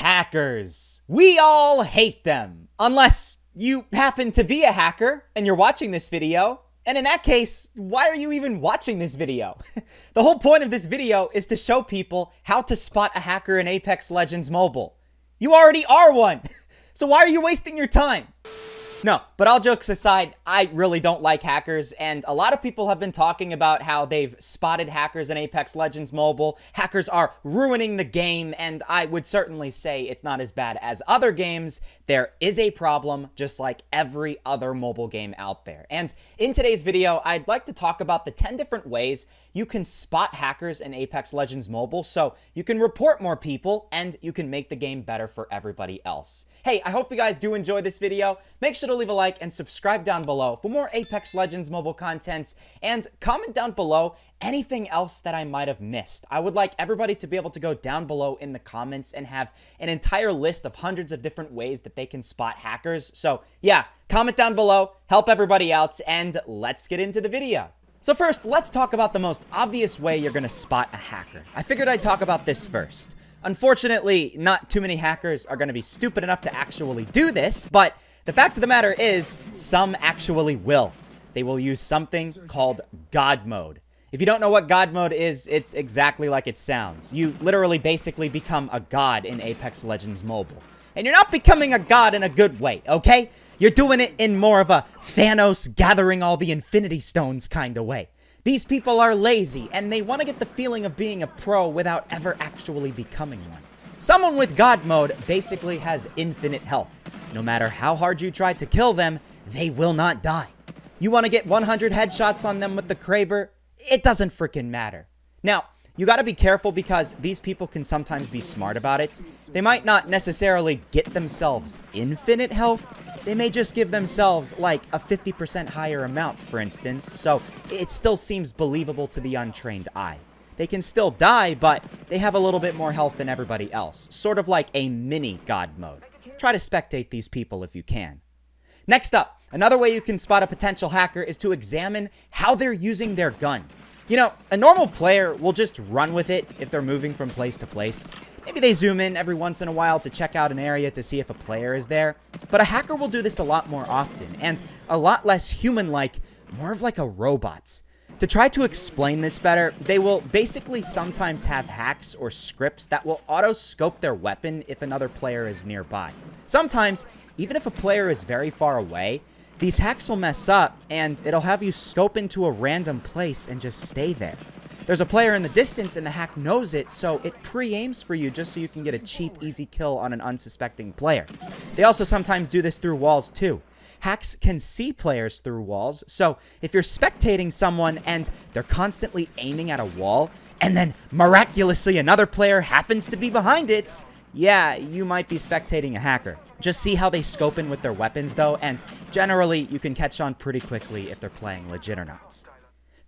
Hackers. We all hate them. Unless you happen to be a hacker and you're watching this video. And in that case, why are you even watching this video? The whole point of this video is to show people how to spot a hacker in Apex Legends Mobile. You already are one. So why are you wasting your time? No, but all jokes aside, I really don't like hackers, and a lot of people have been talking about how they've spotted hackers in Apex Legends Mobile. Hackers are ruining the game, and I would certainly say it's not as bad as other games. There is a problem, just like every other mobile game out there. And in today's video, I'd like to talk about the 10 different ways you can spot hackers in Apex Legends Mobile so you can report more people and you can make the game better for everybody else. Hey, I hope you guys do enjoy this video. Make sure to leave a like and subscribe down below for more Apex Legends Mobile content, and comment down below anything else that I might have missed. I would like everybody to be able to go down below in the comments and have an entire list of hundreds of different ways that they can spot hackers. So yeah, comment down below, help everybody out, and let's get into the video. So first, let's talk about the most obvious way you're going to spot a hacker. I figured I'd talk about this first. Unfortunately, not too many hackers are going to be stupid enough to actually do this, but the fact of the matter is, some actually will. They will use something called God mode. If you don't know what God mode is, it's exactly like it sounds. You literally basically become a god in Apex Legends Mobile. And you're not becoming a god in a good way, okay? You're doing it in more of a Thanos gathering all the Infinity Stones kind of way. These people are lazy, and they want to get the feeling of being a pro without ever actually becoming one. Someone with God mode basically has infinite health. No matter how hard you try to kill them, they will not die. You want to get 100 headshots on them with the Kraber? It doesn't freaking matter. Now, you gotta be careful because these people can sometimes be smart about it. They might not necessarily get themselves infinite health. They may just give themselves like a 50% higher amount, for instance, so it still seems believable to the untrained eye. They can still die, but they have a little bit more health than everybody else. Sort of like a mini God mode. Try to spectate these people if you can. Next up, another way you can spot a potential hacker is to examine how they're using their gun. You know, a normal player will just run with it if they're moving from place to place. Maybe they zoom in every once in a while to check out an area to see if a player is there. But a hacker will do this a lot more often, and a lot less human-like, more of like a robot. To try to explain this better, they will basically sometimes have hacks or scripts that will auto-scope their weapon if another player is nearby. Sometimes, even if a player is very far away, these hacks will mess up, and it'll have you scope into a random place and just stay there. There's a player in the distance, and the hack knows it, so it pre-aims for you just so you can get a cheap, easy kill on an unsuspecting player. They also sometimes do this through walls, too. Hacks can see players through walls, so if you're spectating someone and they're constantly aiming at a wall, and then miraculously another player happens to be behind it, yeah, you might be spectating a hacker. Just see how they scope in with their weapons, though, and generally, you can catch on pretty quickly if they're playing legit or not.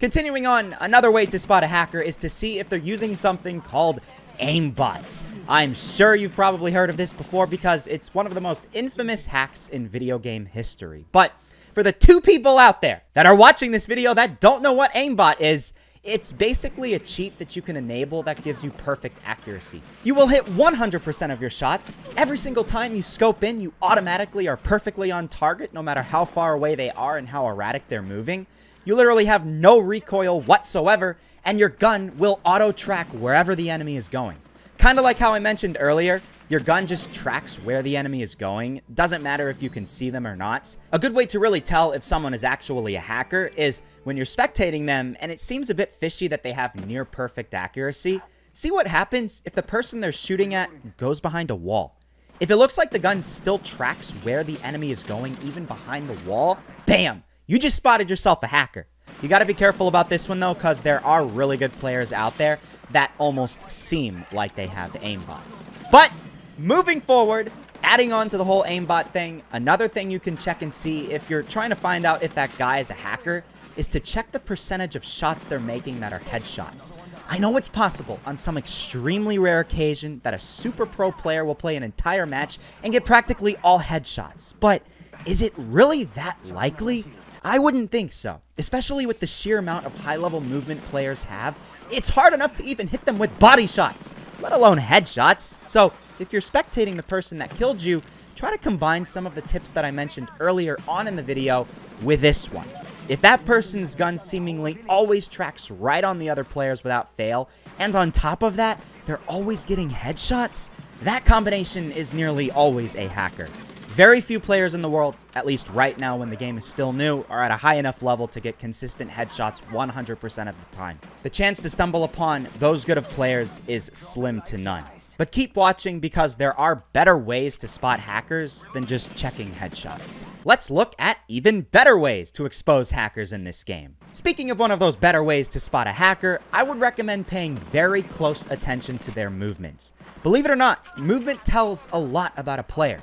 Continuing on, another way to spot a hacker is to see if they're using something called Aimbots. I'm sure you've probably heard of this before because it's one of the most infamous hacks in video game history. But for the 2 people out there that are watching this video that don't know what Aimbot is, it's basically a cheat that you can enable that gives you perfect accuracy. You will hit 100% of your shots. Every single time you scope in, you automatically are perfectly on target no matter how far away they are and how erratic they're moving. You literally have no recoil whatsoever, and your gun will auto-track wherever the enemy is going. Kind of like how I mentioned earlier, your gun just tracks where the enemy is going. Doesn't matter if you can see them or not. A good way to really tell if someone is actually a hacker is when you're spectating them and it seems a bit fishy that they have near perfect accuracy. See what happens if the person they're shooting at goes behind a wall. If it looks like the gun still tracks where the enemy is going even behind the wall, bam! You just spotted yourself a hacker. You gotta be careful about this one though, because there are really good players out there that almost seem like they have aimbots. But moving forward, adding on to the whole aimbot thing, another thing you can check and see if you're trying to find out if that guy is a hacker is to check the percentage of shots they're making that are headshots. I know it's possible on some extremely rare occasion that a super pro player will play an entire match and get practically all headshots, but is it really that likely? I wouldn't think so, especially with the sheer amount of high-level movement players have. It's hard enough to even hit them with body shots, let alone headshots. So if you're spectating the person that killed you, try to combine some of the tips that I mentioned earlier on in the video with this one. If that person's gun seemingly always tracks right on the other players without fail, and on top of that, they're always getting headshots, that combination is nearly always a hacker. Very few players in the world, at least right now when the game is still new, are at a high enough level to get consistent headshots 100% of the time. The chance to stumble upon those good of players is slim to none. But keep watching because there are better ways to spot hackers than just checking headshots. Let's look at even better ways to expose hackers in this game. Speaking of one of those better ways to spot a hacker, I would recommend paying very close attention to their movements. Believe it or not, movement tells a lot about a player.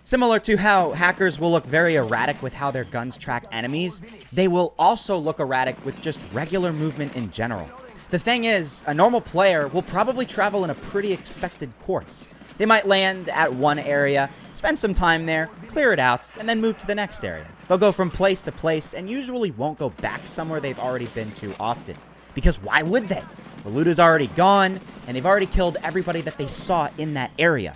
Similar to how hackers will look very erratic with how their guns track enemies, they will also look erratic with just regular movement in general. The thing is, a normal player will probably travel in a pretty expected course. They might land at one area, spend some time there, clear it out, and then move to the next area. They'll go from place to place and usually won't go back somewhere they've already been to often. Because why would they? The loot is already gone, and they've already killed everybody that they saw in that area.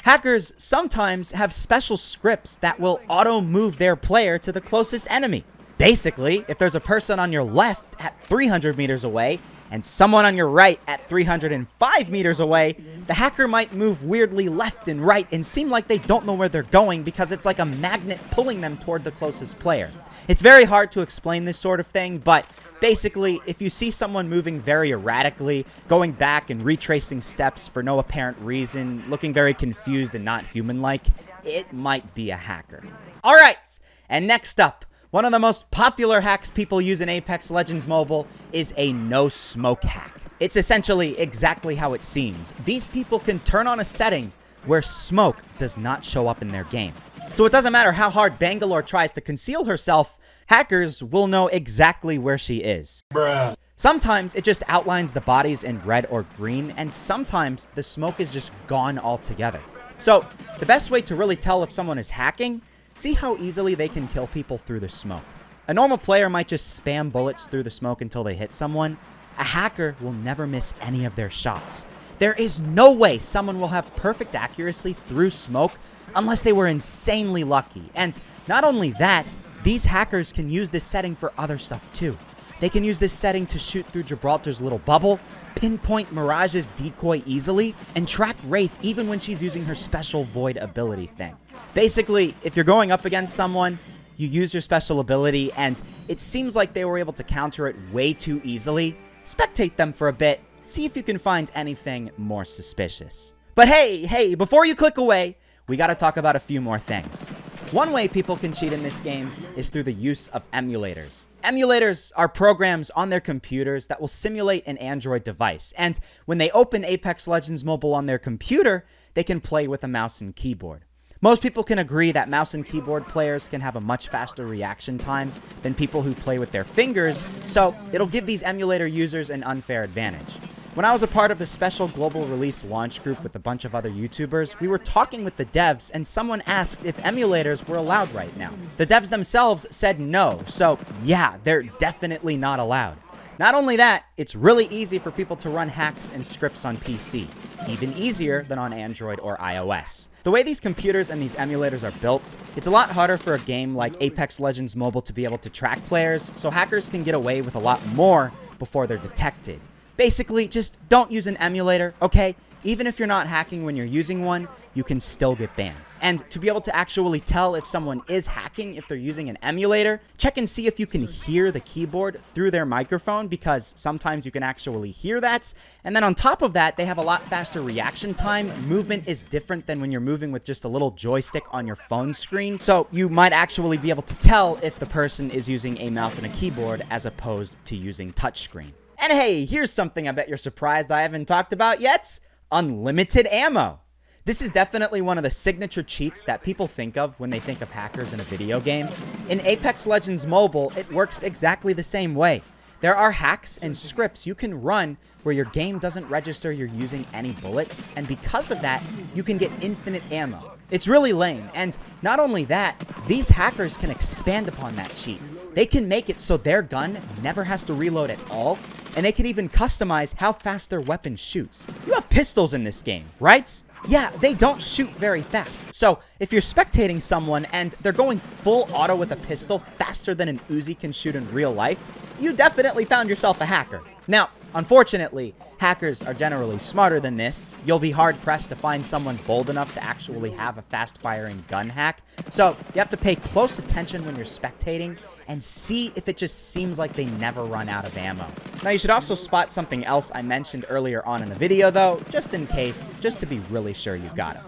Hackers sometimes have special scripts that will auto-move their player to the closest enemy. Basically, if there's a person on your left at 300 meters away, and someone on your right at 305 meters away, the hacker might move weirdly left and right and seem like they don't know where they're going because it's like a magnet pulling them toward the closest player. It's very hard to explain this sort of thing, but basically, if you see someone moving very erratically, going back and retracing steps for no apparent reason, looking very confused and not human-like, it might be a hacker. Alright, and next up, one of the most popular hacks people use in Apex Legends Mobile is a no-smoke hack. It's essentially exactly how it seems. These people can turn on a setting where smoke does not show up in their game. So it doesn't matter how hard Bangalore tries to conceal herself, hackers will know exactly where she is. Bruh. Sometimes it just outlines the bodies in red or green, and sometimes the smoke is just gone altogether. So the best way to really tell if someone is hacking, see how easily they can kill people through the smoke. A normal player might just spam bullets through the smoke until they hit someone. A hacker will never miss any of their shots. There is no way someone will have perfect accuracy through smoke unless they were insanely lucky. And not only that, these hackers can use this setting for other stuff too. They can use this setting to shoot through Gibraltar's little bubble, pinpoint Mirage's decoy easily, and track Wraith even when she's using her special Void ability thing. Basically, if you're going up against someone, you use your special ability, and it seems like they were able to counter it way too easily, spectate them for a bit, see if you can find anything more suspicious. But hey, before you click away, we gotta talk about a few more things. One way people can cheat in this game is through the use of emulators. Emulators are programs on their computers that will simulate an Android device, and when they open Apex Legends Mobile on their computer, they can play with a mouse and keyboard. Most people can agree that mouse and keyboard players can have a much faster reaction time than people who play with their fingers, so it'll give these emulator users an unfair advantage. When I was a part of the special global release launch group with a bunch of other YouTubers, we were talking with the devs and someone asked if emulators were allowed right now. The devs themselves said no, so yeah, they're definitely not allowed. Not only that, it's really easy for people to run hacks and scripts on PC, even easier than on Android or iOS. The way these computers and these emulators are built, it's a lot harder for a game like Apex Legends Mobile to be able to track players, so hackers can get away with a lot more before they're detected. Basically, just don't use an emulator, okay? Even if you're not hacking when you're using one, you can still get banned. And to be able to actually tell if someone is hacking if they're using an emulator, check and see if you can hear the keyboard through their microphone, because sometimes you can actually hear that. And then on top of that, they have a lot faster reaction time. Movement is different than when you're moving with just a little joystick on your phone screen. So you might actually be able to tell if the person is using a mouse and a keyboard as opposed to using touchscreen. And hey, here's something I bet you're surprised I haven't talked about yet. Unlimited ammo. This is definitely one of the signature cheats that people think of when they think of hackers in a video game. In Apex Legends Mobile, it works exactly the same way. There are hacks and scripts you can run where your game doesn't register you're using any bullets, and because of that, you can get infinite ammo. It's really lame, and not only that, these hackers can expand upon that cheat. They can make it so their gun never has to reload at all, and they can even customize how fast their weapon shoots. You have pistols in this game, right? yeah, they don't shoot very fast. So if you're spectating someone and they're going full auto with a pistol faster than an Uzi can shoot in real life, you definitely found yourself a hacker. Now, unfortunately, hackers are generally smarter than this. You'll be hard-pressed to find someone bold enough to actually have a fast-firing gun hack. So you have to pay close attention when you're spectating and see if it just seems like they never run out of ammo. Now, you should also spot something else I mentioned earlier on in the video, though, just in case, just to be really sure you got it.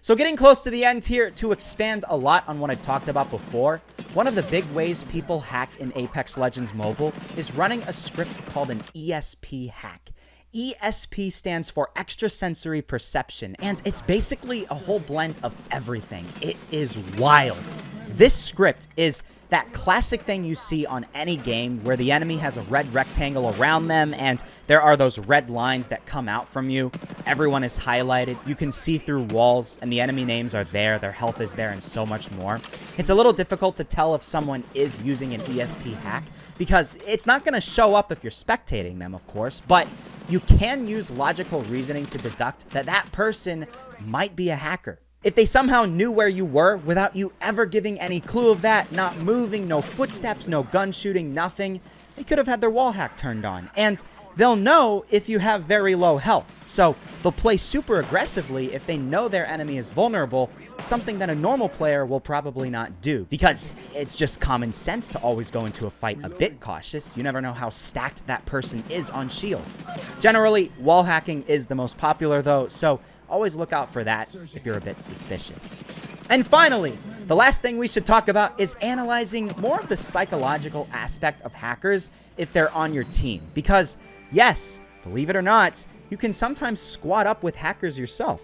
So getting close to the end here, to expand a lot on what I've talked about before, one of the big ways people hack in Apex Legends Mobile is running a script called an ESP hack. ESP stands for extrasensory perception, and it's basically a whole blend of everything. It is wild. This script is that classic thing you see on any game where the enemy has a red rectangle around them and there are those red lines that come out from you. Everyone is highlighted. You can see through walls and the enemy names are there. Their health is there and so much more. It's a little difficult to tell if someone is using an ESP hack because it's not going to show up if you're spectating them, of course, but you can use logical reasoning to deduct that that person might be a hacker. If they somehow knew where you were without you ever giving any clue of that, not moving, no footsteps, no gun shooting, nothing, they could have had their wall hack turned on. And they'll know if you have very low health. So they'll play super aggressively if they know their enemy is vulnerable, something that a normal player will probably not do. Because it's just common sense to always go into a fight a bit cautious. You never know how stacked that person is on shields. Generally, wall hacking is the most popular though, so always look out for that if you're a bit suspicious. And finally, the last thing we should talk about is analyzing more of the psychological aspect of hackers if they're on your team. Because, yes, believe it or not, you can sometimes squad up with hackers yourself.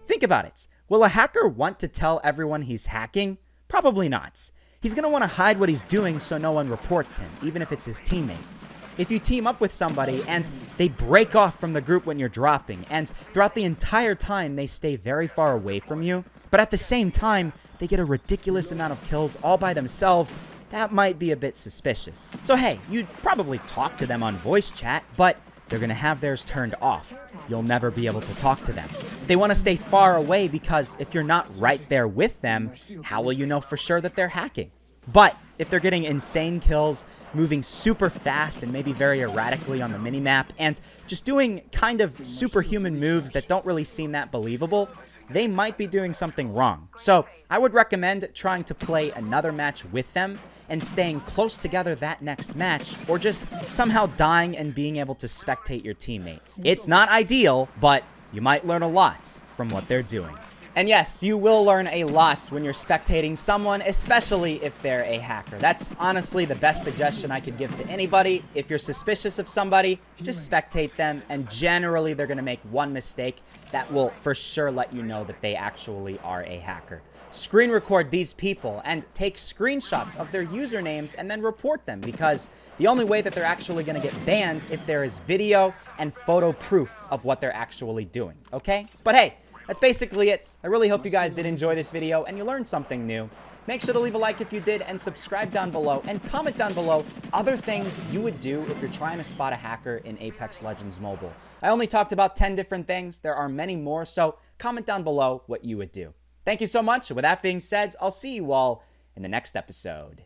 Think about it. Will a hacker want to tell everyone he's hacking? Probably not. He's going to want to hide what he's doing so no one reports him, even if it's his teammates. If you team up with somebody and they break off from the group when you're dropping, and throughout the entire time they stay very far away from you, but at the same time they get a ridiculous amount of kills all by themselves, that might be a bit suspicious. So hey, you'd probably talk to them on voice chat, but they're going to have theirs turned off. You'll never be able to talk to them. They want to stay far away because if you're not right there with them, how will you know for sure that they're hacking? But if they're getting insane kills, moving super fast and maybe very erratically on the minimap, and just doing kind of superhuman moves that don't really seem that believable, they might be doing something wrong. So I would recommend trying to play another match with them and staying close together that next match, or just somehow dying and being able to spectate your teammates. It's not ideal, but you might learn a lot from what they're doing. And yes, you will learn a lot when you're spectating someone, especially if they're a hacker. That's honestly the best suggestion I could give to anybody. If you're suspicious of somebody, just spectate them, and generally they're going to make one mistake that will for sure let you know that they actually are a hacker. Screen record these people and take screenshots of their usernames and then report them, because the only way that they're actually going to get banned if there is video and photo proof of what they're actually doing, okay? But hey, that's basically it. I really hope you guys did enjoy this video and you learned something new. Make sure to leave a like if you did, and subscribe down below, and comment down below other things you would do if you're trying to spot a hacker in Apex Legends Mobile. I only talked about 10 different things. There are many more, so comment down below what you would do. Thank you so much. With that being said, I'll see you all in the next episode.